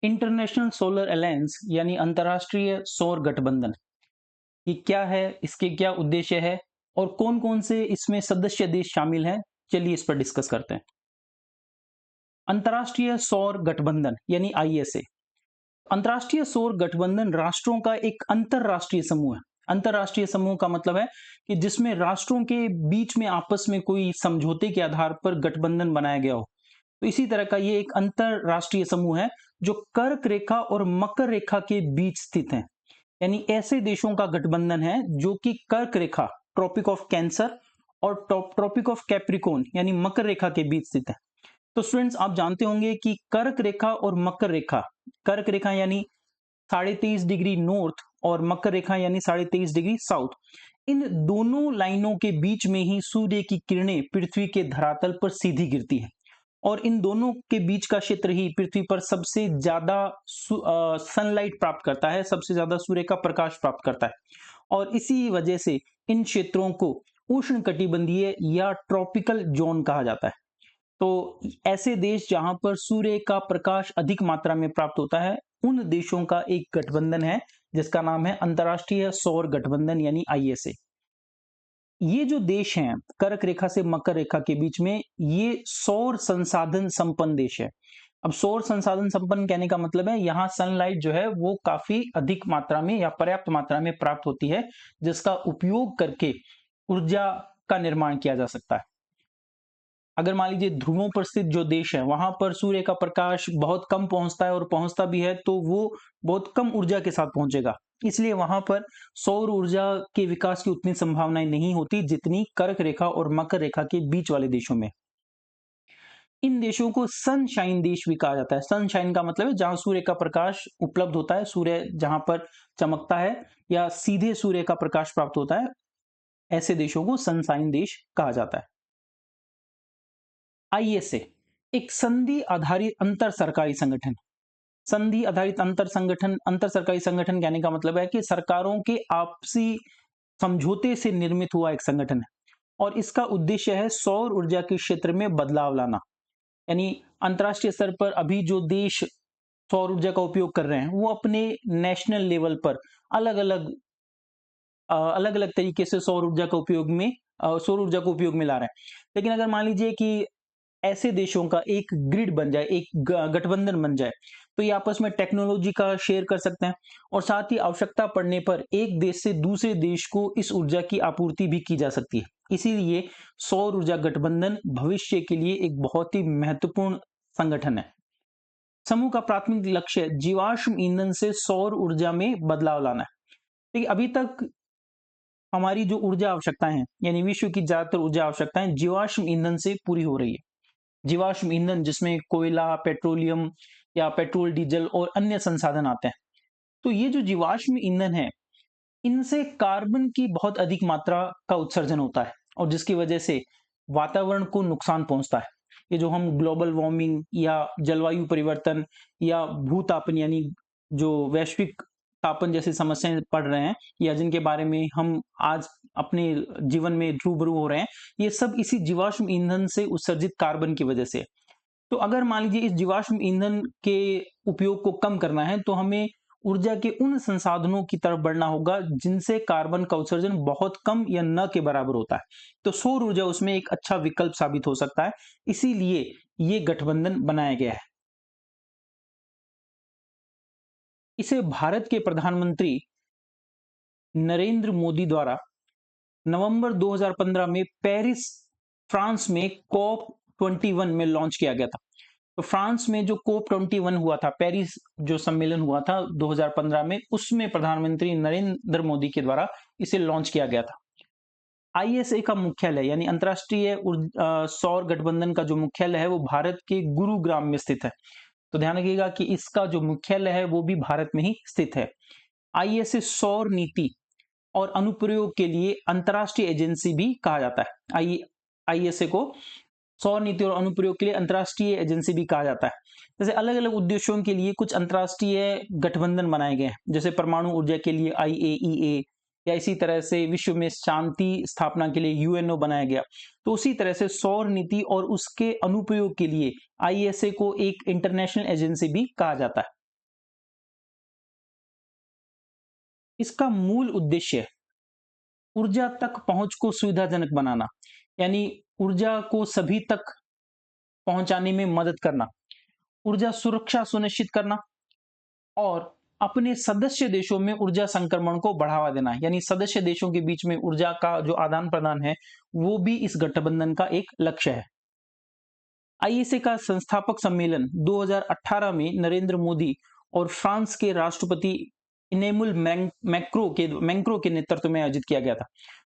International solar alliance यानी अंतर्राष्ट्रीय सौर गठबंधन, ये क्या है, इसके क्या उद्देश्य है और कौन-कौन से इसमें सदस्य देश शामिल हैं? चलिए इस पर डिस्कस करते हैं। अंतर्राष्ट्रीय सौर गठबंधन यानी आईएसए। अंतर्राष्ट्रीय सौर गठबंधन राष्ट्रों का एक अंतरराष्ट्रीय समूह है। अंतरराष्ट्रीय समूह का मतलब है कि जिसमें राष्ट्रों के बीच में आपस में कोई समझौते के आधार पर गठबंधन बनाया गया हो। तो इसी तरह का ये एक अंतरराष्ट्रीय समूह है जो कर्क रेखा और मकर रेखा के बीच स्थित है। यानी ऐसे देशों का गठबंधन है जो कि कर्क रेखा ट्रॉपिक ऑफ कैंसर और ट्रॉपिक ऑफ कैप्रिकॉर्न यानी मकर रेखा के बीच स्थित है। तो स्टूडेंट्स, आप जानते होंगे कि कर्क रेखा और मकर रेखा, कर्क रेखा यानी 23.5 डिग्री नॉर्थ और मकर रेखा यानी 23.5 डिग्री साउथ, इन दोनों लाइनों के बीच में ही सूर्य की किरणें पृथ्वी के धरातल पर सीधी गिरती है और इन दोनों के बीच का क्षेत्र ही पृथ्वी पर सबसे ज्यादा सनलाइट प्राप्त करता है, सबसे ज्यादा सूर्य का प्रकाश प्राप्त करता है और इसी वजह से इन क्षेत्रों को उष्णकटिबंधीय या ट्रॉपिकल जोन कहा जाता है। तो ऐसे देश जहां पर सूर्य का प्रकाश अधिक मात्रा में प्राप्त होता है, उन देशों का एक गठबंधन है जिसका नाम है अंतर्राष्ट्रीय सौर गठबंधन यानी आईएसए। ये जो देश हैं कर्क रेखा से मकर रेखा के बीच में, ये सौर संसाधन संपन्न देश है। अब सौर संसाधन संपन्न कहने का मतलब है यहाँ सनलाइट जो है वो काफी अधिक मात्रा में या पर्याप्त मात्रा में प्राप्त होती है, जिसका उपयोग करके ऊर्जा का निर्माण किया जा सकता है। अगर मान लीजिए ध्रुवों पर स्थित जो देश है वहां पर सूर्य का प्रकाश बहुत कम पहुंचता है और पहुंचता भी है तो वो बहुत कम ऊर्जा के साथ पहुंचेगा, इसलिए वहां पर सौर ऊर्जा के विकास की उतनी संभावनाएं नहीं होती जितनी कर्क रेखा और मकर रेखा के बीच वाले देशों में। इन देशों को सनशाइन देश भी कहा जाता है। सनशाइन का मतलब है जहां सूर्य का प्रकाश उपलब्ध होता है, सूर्य जहां पर चमकता है या सीधे सूर्य का प्रकाश प्राप्त होता है, ऐसे देशों को सनशाइन देश कहा जाता है। आईएसए एक संधि आधारित अंतर सरकारी संगठन। संधि आधारित अंतर सरकारी संगठन कहने का मतलब है कि सरकारों के आपसी समझौते से निर्मित हुआ एक संगठन है और इसका उद्देश्य है सौर ऊर्जा के क्षेत्र में बदलाव लाना। यानी अंतर्राष्ट्रीय स्तर पर अभी जो देश सौर ऊर्जा का उपयोग कर रहे हैं वो अपने नेशनल लेवल पर अलग अलग अलग अलग तरीके से सौर ऊर्जा का उपयोग में सौर ऊर्जा को उपयोग में ला रहे हैं। लेकिन अगर मान लीजिए कि ऐसे देशों का एक ग्रिड बन जाए, एक गठबंधन बन जाए, तो ये आपस में टेक्नोलॉजी का शेयर कर सकते हैं और साथ ही आवश्यकता पड़ने पर एक देश से दूसरे देश को इस ऊर्जा की आपूर्ति भी की जा सकती है। इसीलिए सौर ऊर्जा गठबंधन भविष्य के लिए एक बहुत ही महत्वपूर्ण संगठन है। समूह का प्राथमिक लक्ष्य जीवाश्म ईंधन से सौर ऊर्जा में बदलाव लाना है। देखिए, अभी तक हमारी जो ऊर्जा आवश्यकताएं हैं यानी विश्व की ज्यादातर ऊर्जा आवश्यकताएं जीवाश्म ईंधन से पूरी हो रही है। जीवाश्म ईंधन जिसमें कोयला, पेट्रोलियम या पेट्रोल, डीजल और अन्य संसाधन आते हैं। तो ये जो जीवाश्म ईंधन है, इनसे कार्बन की बहुत अधिक मात्रा का उत्सर्जन होता है और जिसकी वजह से वातावरण को नुकसान पहुंचता है। ये जो हम ग्लोबल वार्मिंग या जलवायु परिवर्तन या भूतापन यानी जो वैश्विक तापन जैसी समस्याएं पड़ रहे हैं या जिनके बारे में हम आज अपने जीवन में रूबरू हो रहे हैं, ये सब इसी जीवाश्म ईंधन से उत्सर्जित कार्बन की वजह से है। तो अगर मान लीजिए इस जीवाश्म ईंधन के उपयोग को कम करना है तो हमें ऊर्जा के उन संसाधनों की तरफ बढ़ना होगा जिनसे कार्बन का उत्सर्जन बहुत कम या न के बराबर होता है। तो सौर ऊर्जा उसमें एक अच्छा विकल्प साबित हो सकता है, इसीलिए ये गठबंधन बनाया गया है। इसे भारत के प्रधानमंत्री नरेंद्र मोदी द्वारा नवंबर 2015 में पेरिस, फ्रांस में COP 21 में लॉन्च किया गया था। तो फ्रांस में जो COP 21 हुआ था, पेरिस जो सम्मेलन हुआ था 2015 में, उसमें प्रधानमंत्री नरेंद्र मोदी के द्वारा इसे लॉन्च किया गया था। आईएसए का मुख्यालय यानी अंतर्राष्ट्रीय सौर गठबंधन का जो मुख्यालय है वो भारत के गुरुग्राम में स्थित है। तो ध्यान रखिएगा कि इसका जो मुख्यालय है वो भी भारत में ही स्थित है। आईएसए सौर नीति और अनुप्रयोग के लिए अंतर्राष्ट्रीय एजेंसी भी कहा जाता है। आईएसए को सौर नीति और अनुप्रयोग के लिए अंतर्राष्ट्रीय एजेंसी भी कहा जाता है। जैसे अलग अलग उद्देश्यों के लिए कुछ अंतर्राष्ट्रीय गठबंधन बनाए गए हैं, जैसे परमाणु ऊर्जा के लिए IAEA या इसी तरह से विश्व में शांति स्थापना के लिए UNO बनाया गया। तो उसी तरह से सौर नीति और उसके अनुप्रयोग के लिए आईएसए को एक इंटरनेशनल एजेंसी भी कहा जाता है। इसका मूल उद्देश्य ऊर्जा तक पहुंच को सुविधाजनक बनाना, यानी ऊर्जा को सभी तक पहुंचाने में मदद करना, ऊर्जा सुरक्षा सुनिश्चित करना और अपने सदस्य देशों में ऊर्जा संक्रमण को बढ़ावा देना, यानी सदस्य देशों के बीच में ऊर्जा का जो आदान प्रदान है वो भी इस गठबंधन का एक लक्ष्य है। आईएसए का संस्थापक सम्मेलन 2018 में नरेंद्र मोदी और फ्रांस के राष्ट्रपति इनेमुल मैक्रो के नेतृत्व में आयोजित किया गया था।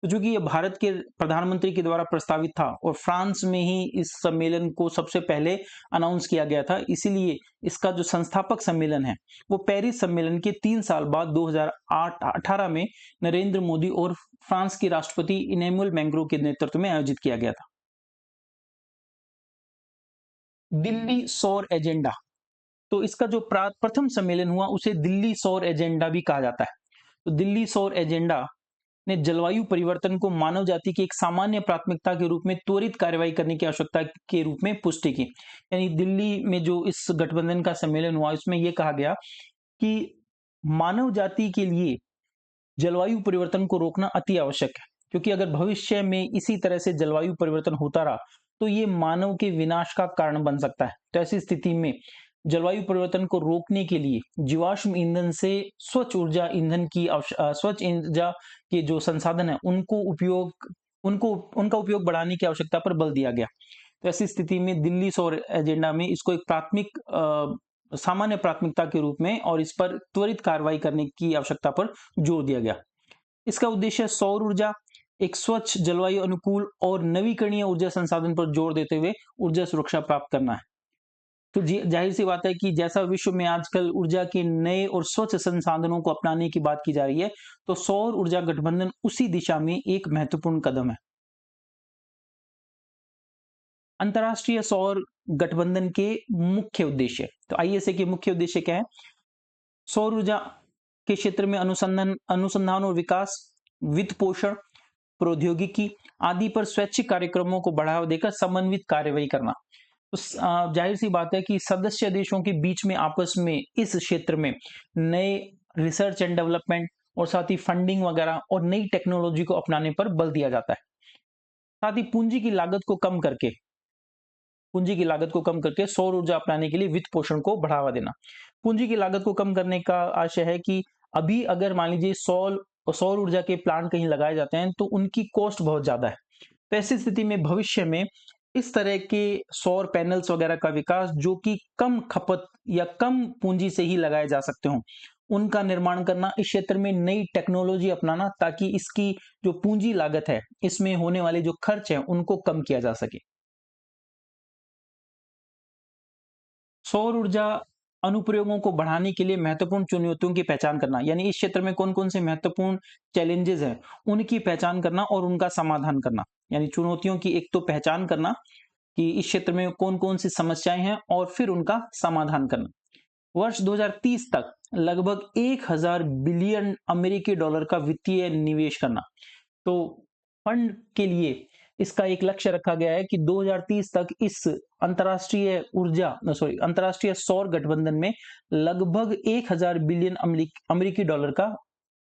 तो चूंकि ये भारत के प्रधानमंत्री के द्वारा प्रस्तावित था और फ्रांस में ही इस सम्मेलन को सबसे पहले अनाउंस किया गया था, इसीलिए इसका जो संस्थापक सम्मेलन है वो पेरिस सम्मेलन के 3 साल बाद 2018 में नरेंद्र मोदी और फ्रांस के राष्ट्रपति इनेमुल मैक्रो के नेतृत्व में आयोजित किया गया था। दिल्ली सौर एजेंडा, तो इसका जो प्रथम सम्मेलन हुआ उसे दिल्ली सौर एजेंडा भी कहा जाता है। तो दिल्ली सौर एजेंडा ने जलवायु परिवर्तन को मानव जाति की एक सामान्य प्राथमिकता के रूप में त्वरित कार्रवाई करने की आवश्यकता के रूप में पुष्टि की। यानी दिल्ली में जो इस गठबंधन का सम्मेलन हुआ इसमें यह कहा गया कि मानव जाति के लिए जलवायु परिवर्तन को रोकना अति आवश्यक है, क्योंकि अगर भविष्य में इसी तरह से जलवायु परिवर्तन होता रहा तो ये मानव के विनाश का कारण बन सकता है। तो ऐसी स्थिति में जलवायु परिवर्तन को रोकने के लिए जीवाश्म ईंधन से स्वच्छ ऊर्जा ईंधन की स्वच्छ ऊर्जा के जो संसाधन है उनका उपयोग बढ़ाने की आवश्यकता पर बल दिया गया। तो ऐसी स्थिति में दिल्ली सौर एजेंडा में इसको एक सामान्य प्राथमिकता के रूप में और इस पर त्वरित कार्रवाई करने की आवश्यकता पर जोर दिया गया। इसका उद्देश्य सौर ऊर्जा, एक स्वच्छ जलवायु अनुकूल और नवीकरणीय ऊर्जा संसाधन पर जोर देते हुए ऊर्जा सुरक्षा प्राप्त करना है। तो जाहिर सी बात है कि जैसा विश्व में आजकल ऊर्जा के नए और स्वच्छ संसाधनों को अपनाने की बात की जा रही है, तो सौर ऊर्जा गठबंधन उसी दिशा में एक महत्वपूर्ण कदम है। अंतरराष्ट्रीय सौर गठबंधन के मुख्य उद्देश्य, तो आईएसए के मुख्य उद्देश्य क्या है? सौर ऊर्जा के क्षेत्र में अनुसंधान और विकास, वित्त पोषण, प्रौद्योगिकी आदि पर स्वैच्छिक कार्यक्रमों को बढ़ावा देकर समन्वित कार्यवाही करना। तो जाहिर सी बात है कि सदस्य देशों के बीच में आपस में इस क्षेत्र में नए रिसर्च एंड डेवलपमेंट और साथ ही फंडिंग वगैरह और नई टेक्नोलॉजी को अपनाने पर बल दिया जाता है। साथ ही पूंजी की लागत को कम करके सौर ऊर्जा अपनाने के लिए वित्त पोषण को बढ़ावा देना। पूंजी की लागत को कम करने का आशय है कि अभी अगर मान लीजिए सौर ऊर्जा के प्लांट कहीं लगाए जाते हैं तो उनकी कॉस्ट बहुत ज्यादा है। तो ऐसी स्थिति में भविष्य में इस तरह के सौर पैनल्स वगैरह का विकास जो कि कम खपत या कम पूंजी से ही लगाए जा सकते हो, उनका निर्माण करना, इस क्षेत्र में नई टेक्नोलॉजी अपनाना ताकि इसकी जो पूंजी लागत है, इसमें होने वाले जो खर्च है उनको कम किया जा सके। सौर ऊर्जा अनुप्रयोगों को बढ़ाने के लिए महत्वपूर्ण चुनौतियों की पहचान करना, यानी इस क्षेत्र में कौन कौन से महत्वपूर्ण चैलेंजेस हैं उनकी पहचान करना और उनका समाधान करना। यानी चुनौतियों की एक तो पहचान करना कि इस क्षेत्र में कौन कौन सी समस्याएं हैं और फिर उनका समाधान करना। वर्ष 2030 तक लगभग 1000 बिलियन अमेरिकी डॉलर का वित्तीय निवेश करना। तो फंड के लिए इसका एक लक्ष्य रखा गया है कि 2030 तक इस अंतरराष्ट्रीय सौर गठबंधन में लगभग 1000 बिलियन अमेरिकी डॉलर का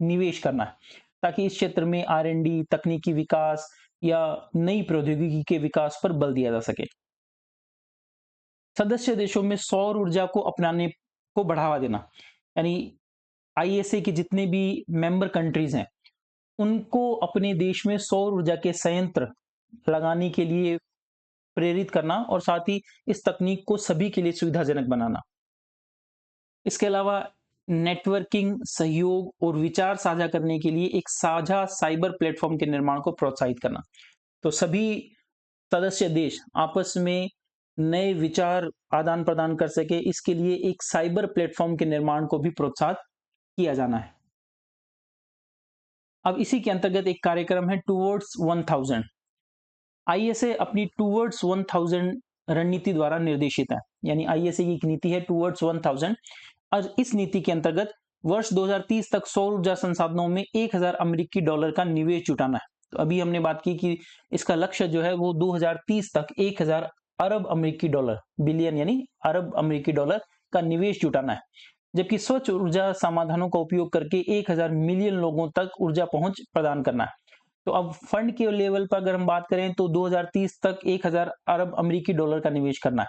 निवेश करना है, ताकि इस क्षेत्र में R&D, तकनीकी विकास या नई प्रौद्योगिकी के विकास पर बल दिया जा सके। सदस्य देशों में सौर ऊर्जा को अपनाने को बढ़ावा देना, यानी आईएसए के जितने भी मेंबर कंट्रीज हैं उनको अपने देश में सौर ऊर्जा के संयंत्र लगाने के लिए प्रेरित करना और साथ ही इस तकनीक को सभी के लिए सुविधाजनक बनाना। इसके अलावा नेटवर्किंग, सहयोग और विचार साझा करने के लिए एक साझा साइबर प्लेटफॉर्म के निर्माण को प्रोत्साहित करना। तो सभी सदस्य देश आपस में नए विचार आदान प्रदान कर सके, इसके लिए एक साइबर प्लेटफॉर्म के निर्माण को भी प्रोत्साहित किया जाना है। अब इसी के अंतर्गत एक कार्यक्रम है टूवर्ड्स 1000। आईएसए अपनी टूवर्ड्स 1000 रणनीति द्वारा निर्देशित है, यानी आईएसए की एक नीति है टूवर्ड्स 1000 और इस नीति के अंतर्गत वर्ष 2030 तक सौर ऊर्जा संसाधनों में 1000 अमेरिकी डॉलर का निवेश जुटाना है। तो अभी हमने बात की कि इसका लक्ष्य जो है वो 2030 तक 1000 अरब अमेरिकी डॉलर, बिलियन यानी अरब अमेरिकी डॉलर का निवेश जुटाना है। जबकि स्वच्छ ऊर्जा समाधानों का उपयोग करके 1000 मिलियन लोगों तक ऊर्जा पहुंच प्रदान करना है। तो अब फंड के लेवल पर अगर हम बात करें तो 2030 तक 1000 अरब अमेरिकी डॉलर का निवेश करना है।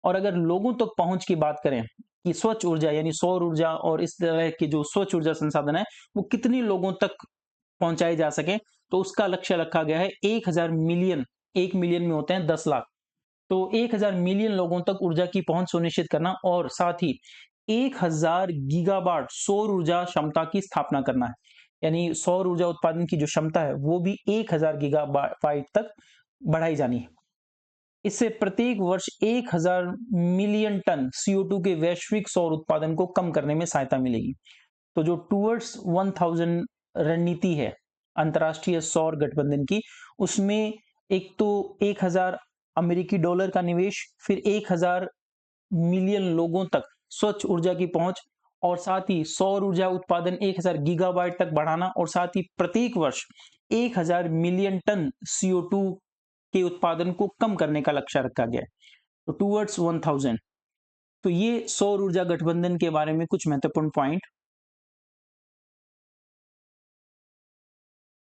और अगर लोगों तक पहुंच की बात करें कि स्वच्छ ऊर्जा यानी सौर ऊर्जा और इस तरह के जो स्वच्छ ऊर्जा संसाधन है वो कितने लोगों तक पहुंचाए जा सके, तो उसका लक्ष्य रखा गया है 1000 मिलियन। 1 मिलियन में होते हैं 10 लाख, तो 1000 मिलियन लोगों तक ऊर्जा की पहुंच सुनिश्चित करना और साथ ही 1000 गीगावाट सौर ऊर्जा क्षमता की स्थापना करना है। यानी सौर ऊर्जा उत्पादन की जो क्षमता है वो भी 1000 गीगावाट तक बढ़ाई जानी है। इससे प्रत्येक वर्ष 1000 मिलियन टन CO2 के वैश्विक सौर उत्पादन को कम करने में सहायता मिलेगी। तो जो टूवर्ड्स 1000 रणनीति है अंतर्राष्ट्रीय सौर गठबंधन की, उसमें एक तो 1000 अमेरिकी डॉलर का निवेश, फिर 1000 मिलियन लोगों तक स्वच्छ ऊर्जा की पहुंच और साथ ही सौर ऊर्जा उत्पादन 1000 गीगावाट तक बढ़ाना और साथ ही प्रत्येक वर्ष 1000 मिलियन टन CO2 के उत्पादन को कम करने का लक्ष्य रखा गया है। तो टूवर्ड्स 1000। तो ये सौर ऊर्जा गठबंधन के बारे में कुछ महत्वपूर्ण पॉइंट।